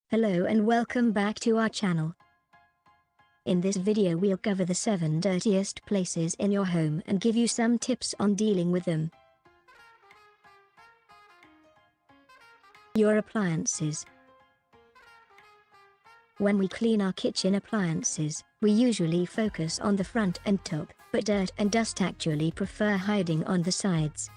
Hello and welcome back to our channel. In this video we'll cover the 7 dirtiest places in your home and give you some tips on dealing with them. Your appliances. When we clean our kitchen appliances, we usually focus on the front and top, but dirt and dust actually prefer hiding on the sides.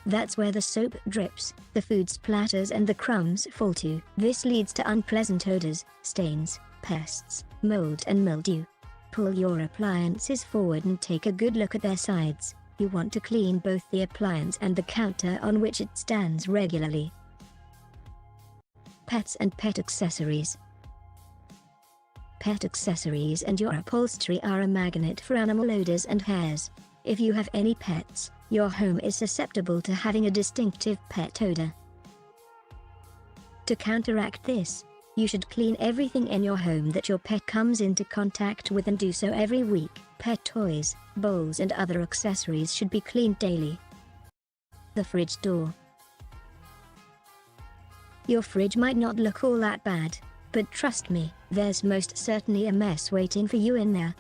That's where the soap drips, the food splatters and the crumbs fall to. This leads to unpleasant odors, stains, pests, mold and mildew. Pull your appliances forward and take a good look at their sides. You want to clean both the appliance and the counter on which it stands regularly. Pets and pet accessories. Pet accessories and your upholstery are a magnet for animal odors and hairs. If you have any pets, your home is susceptible to having a distinctive pet odor. To counteract this, you should clean everything in your home that your pet comes into contact with and do so every week. Pet toys, bowls and other accessories should be cleaned daily. The fridge door. Your fridge might not look all that bad, but trust me, there's most certainly a mess waiting for you in there.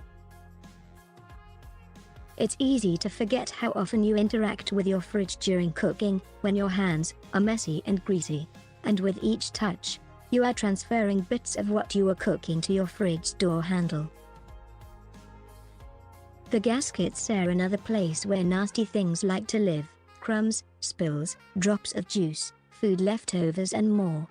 It's easy to forget how often you interact with your fridge during cooking, when your hands are messy and greasy. And with each touch, you are transferring bits of what you are cooking to your fridge door handle. The gaskets are another place where nasty things like to live: crumbs, spills, drops of juice, food leftovers and more.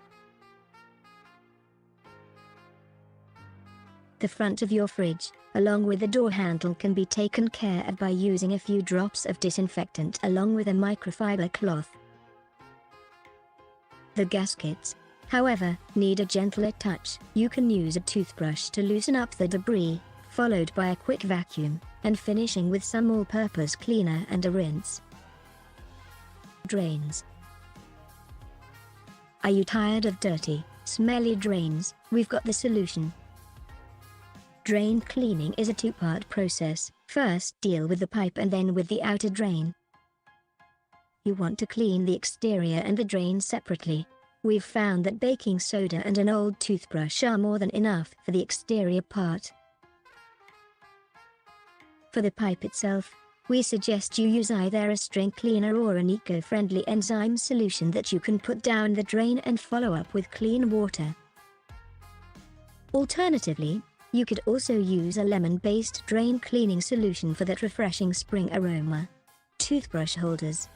The front of your fridge, along with the door handle, can be taken care of by using a few drops of disinfectant along with a microfiber cloth. The gaskets, however, need a gentler touch. You can use a toothbrush to loosen up the debris, followed by a quick vacuum, and finishing with some all-purpose cleaner and a rinse. Drains. Are you tired of dirty, smelly drains? We've got the solution. Drain cleaning is a two-part process. First deal with the pipe and then with the outer drain. You want to clean the exterior and the drain separately. We've found that baking soda and an old toothbrush are more than enough for the exterior part. For the pipe itself, we suggest you use either a string cleaner or an eco-friendly enzyme solution that you can put down the drain and follow up with clean water. Alternatively, you could also use a lemon-based drain cleaning solution for that refreshing spring aroma. Toothbrush holders.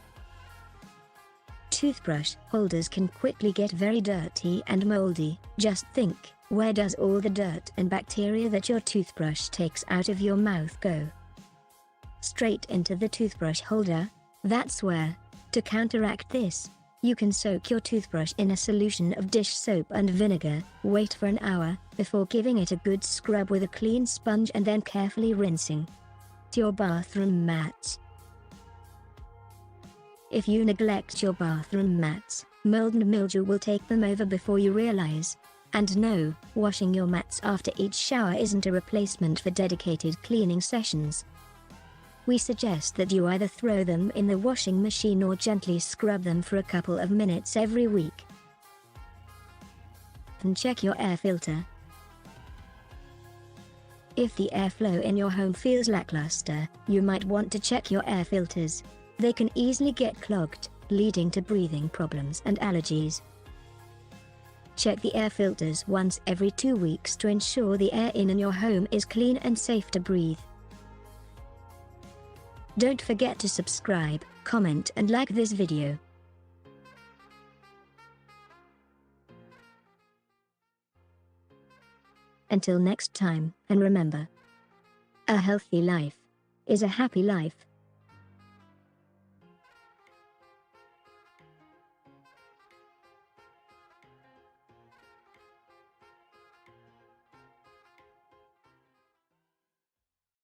Toothbrush holders can quickly get very dirty and moldy. Just think, where does all the dirt and bacteria that your toothbrush takes out of your mouth go? Straight into the toothbrush holder. That's where. To counteract this, you can soak your toothbrush in a solution of dish soap and vinegar, wait for an hour, before giving it a good scrub with a clean sponge and then carefully rinsing. To your bathroom mats. If you neglect your bathroom mats, mold and mildew will take them over before you realize. And no, washing your mats after each shower isn't a replacement for dedicated cleaning sessions. We suggest that you either throw them in the washing machine or gently scrub them for a couple of minutes every week. And check your air filter. If the airflow in your home feels lackluster, you might want to check your air filters. They can easily get clogged, leading to breathing problems and allergies. Check the air filters once every 2 weeks to ensure the air in your home is clean and safe to breathe. Don't forget to subscribe, comment and like this video. Until next time, and remember, a healthy life is a happy life.